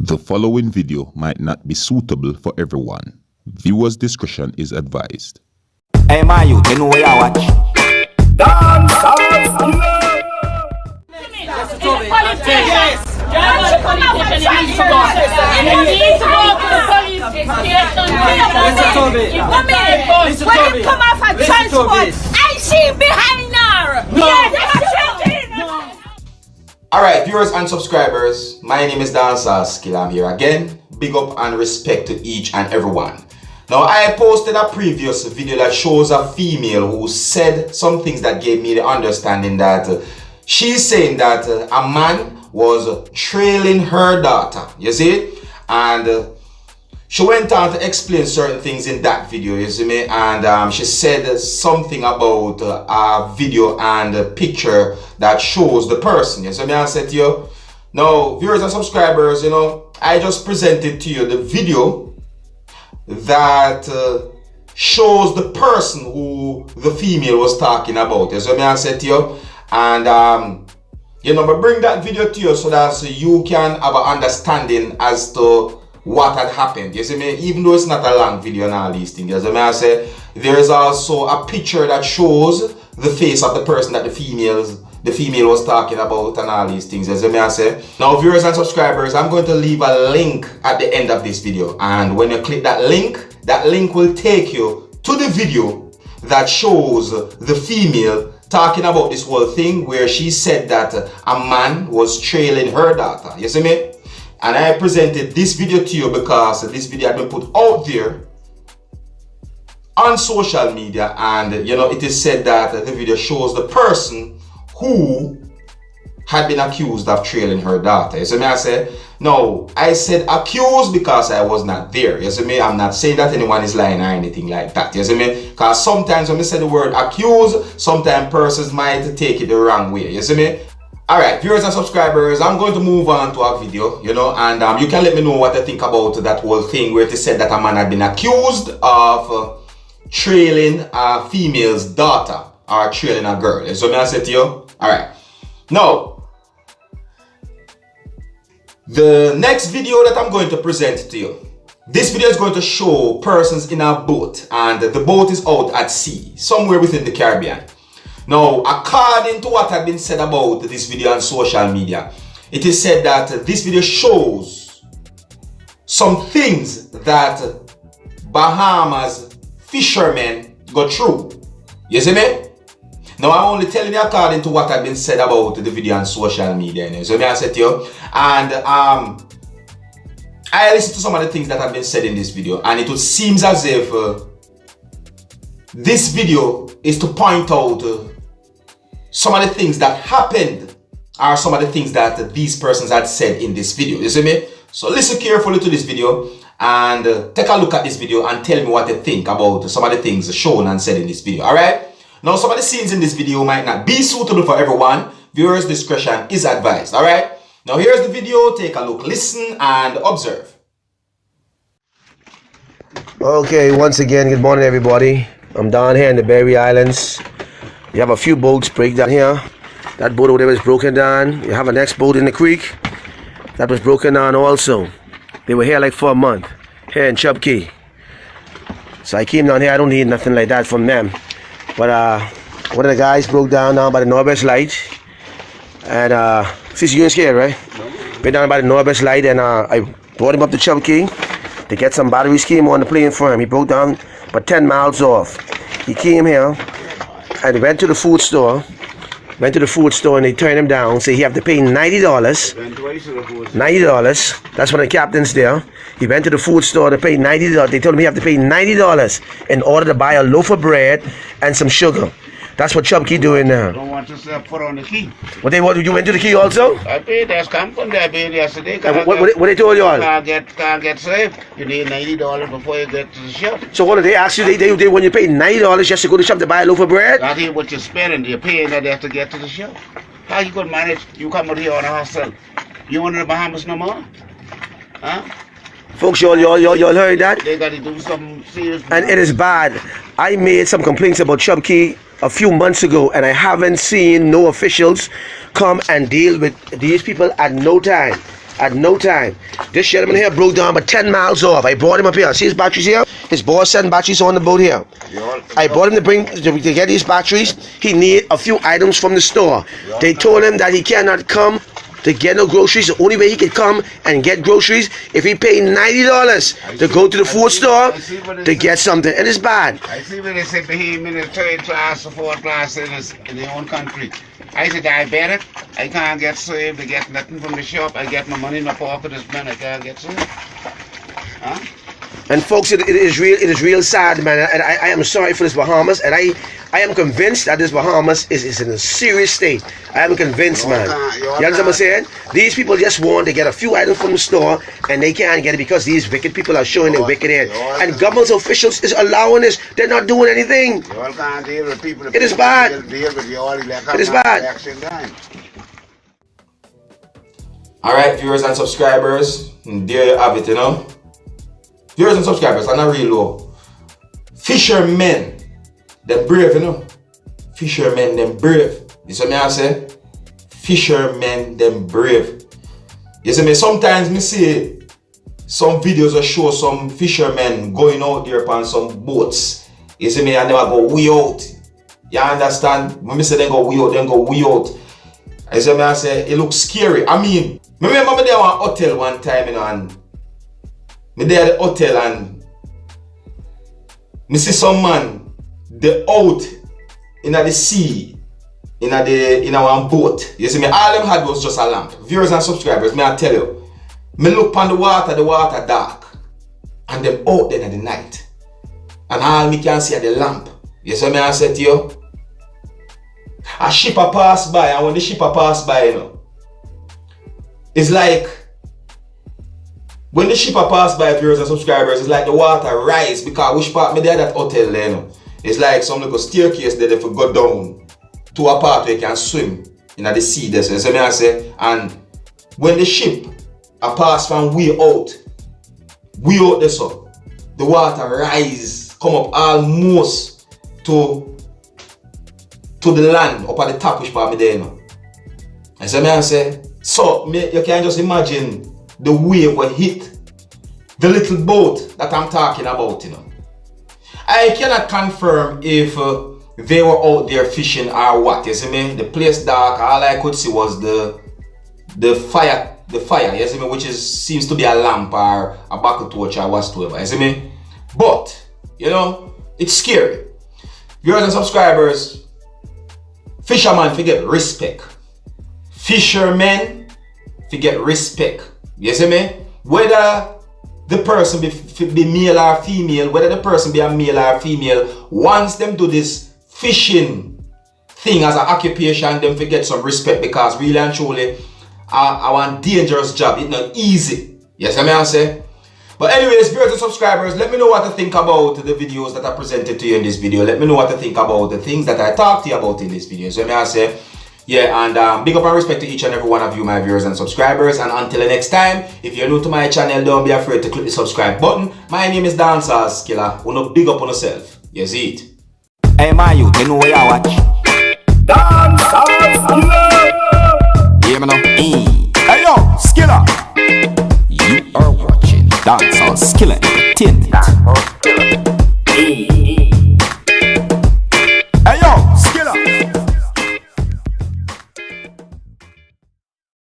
The following video might not be suitable for everyone. Viewers' discretion is advised. Hey, my youth, you know where I watch? Dancehall! Yes! When you come off a transport, I see behind her! No! Alright, viewers and subscribers, my name is Dancehall. I'm here again. Big up and respect to each and everyone. Now, I posted a previous video that shows a female who said some things that gave me the understanding that she's saying that a man was trailing her daughter, you see? And she went on to explain certain things in that video, you see me? And she said something about a video and a picture that shows the person, you see me? I said to you, now, viewers and subscribers, you know, I just presented to you the video that shows the person who the female was talking about. You see me? I said to you, and you know, but bring that video to you so that you can have an understanding as to what had happened. You see me? Even though it's not a long video and all these things. You see me? I say there is also a picture that shows the face of the person that the female was talking about and all these things. You see me? I say, now viewers and subscribers, I'm going to leave a link at the end of this video, and when you click that link will take you to the video that shows the female talking about this whole thing where she said that a man was trailing her daughter. You see me? And I presented this video to you because this video had been put out there on social media, and you know, it is said that the video shows the person who had been accused of trailing her daughter. You see me? I said, no, I said accused because I was not there. You see me? I'm not saying that anyone is lying or anything like that. You see me? Because sometimes when we say the word accused, sometimes persons might take it the wrong way. You see me? Alright, viewers and subscribers, I'm going to move on to a video, you know, and you can let me know what you think about that whole thing where it is said that a man had been accused of trailing a female's daughter or trailing a girl. You see me? I said to you? Alright. Now, the next video that I'm going to present to you, this video is going to show persons in a boat, and the boat is out at sea, somewhere within the Caribbean. Now, according to what had been said about this video on social media, it is said that this video shows some things that Bahamas fishermen go through. You see me? Now, I'm only telling you according to what had been said about the video on social media. You know? So, I said to you, and I listened to some of the things that have been said in this video, and it seems as if this video is to point out some of the things that happened, or some of the things that these persons had said in this video. You see me? So listen carefully to this video and take a look at this video and tell me what you think about some of the things shown and said in this video. Alright? Now, some of the scenes in this video might not be suitable for everyone. Viewers' discretion is advised. Alright? Now, here's the video. Take a look, listen, and observe. Okay, once again, good morning, everybody. I'm down here in the Berry Islands. You have a few boats break down here. That boat over there was broken down. You have a next boat in the creek that was broken down also. They were here like for a month, here in Chub Key. So I came down here. I don't need nothing like that from them. But one of the guys broke down by the Northwest Light. And since you ain't scared, right? Been down by the Northwest Light, and I brought him up to Chub Key to get some battery scheme on the plane for him. He broke down but 10 miles off. He came here and he went to the food store. And they turned him down. Say he have to pay $90. $90. That's when the captain's there. He went to the food store to pay $90. They told him he have to pay $90 in order to buy a loaf of bread and some sugar. That's what Chub Key doing now. Don't want to put on the key. What they want? You went to the key also? I paid. That's come from there. I paid yesterday. What they told you all? Can't get saved. You need $90 before you get to the shop. So what did they ask you? They when you pay $90 just to go to the shop to buy a loaf of bread? That ain't what you're spending. You're paying that they have to get to the shop. How you gonna manage? You come out here on a hostel. You want the Bahamas no more? Huh? Folks, y'all heard that? They got to do some serious. And it is bad. I made some complaints about Chub Key a few months ago, and I haven't seen no officials come and deal with these people at no time. at no time. This gentleman here broke down but 10 miles off. I brought him up here. See his batteries here? His boss sent batteries on the boat here. I brought him to get these batteries. He need a few items from the store. They told him that he cannot come to get no groceries. The only way he could come and get groceries if he paid $90 to go to the food store to get something. And it's bad. I see when they say for him in the third class or fourth class in their own country. I said, I bet it. I can't get saved. I get nothing from the shop. I get my money in my pocket as man. I can't get saved. Huh? And folks, it is real sad, man. And I am sorry for this Bahamas, and I am convinced that this Bahamas is in a serious state. I am convinced, man. You understand what I'm saying? These people just want to get a few items from the store, and they can't get it because these wicked people are showing their wicked hand. And government officials is allowing this. They're not doing anything. You all can't deal with people. It is bad. It is bad. Alright, viewers and subscribers, there you have it, you know. Viewers and subscribers are not real low. Fishermen, they're brave, you know. Fishermen, them brave. You see me I say? Fishermen, them brave. You see me, sometimes me see some videos that show some fishermen going out there upon some boats. You see me, and they go way out. You understand? When me say they go way out, they go way out. You see me I say, it looks scary. I mean, me remember me there at one hotel one time, you know, and me there at the hotel and me see some man they out in the sea in one boat. You see me, all them had was just a lamp. Viewers and subscribers, me I tell you, me look on the water dark, and them out there in the night, and all me can see at the lamp. You see me I said to you, a ship a pass by, and when the ship a pass by, you know, it's like when the ship a pass by, viewers and subscribers, it's like the water rise, because which part me there that hotel there, you know, it's like some little staircase there if you go down to a part where you can swim in the sea there. So you see me I say, and when the ship a pass from way out there, so the water rise, come up almost to the land up at the top which part me there, you know. And so me I say, so you can just imagine the wave will hit the little boat that I'm talking about, you know. I cannot confirm if they were out there fishing or what, you see me? The place dark, all I could see was the fire, you see me, which seems to be a lamp or a bucket torch or whatsoever, you see me? But, you know, it's scary. Viewers and subscribers, fishermen forget respect. Fishermen forget respect. You see me? Whether the person be male or female, whether the person be a male or female, once them do this fishing thing as an occupation, them forget some respect, because really and truly, I want dangerous job. It's not easy. Yes, I may I say. But anyways, viewers and subscribers, let me know what to think about the videos that I presented to you in this video. Let me know what to think about the things that I talked to you about in this video. So may I say, yeah, and big up and respect to each and every one of you, my viewers and subscribers. And until the next time, if you're new to my channel, don't be afraid to click the subscribe button. My name is Seriousskilla. Uno big up on yourself. You see it. Hey, my youth, you know where you watch? Dancehall. Yeah, man. Hey, yo, Skilla. You are watching Dancehall Skilla Entertainment.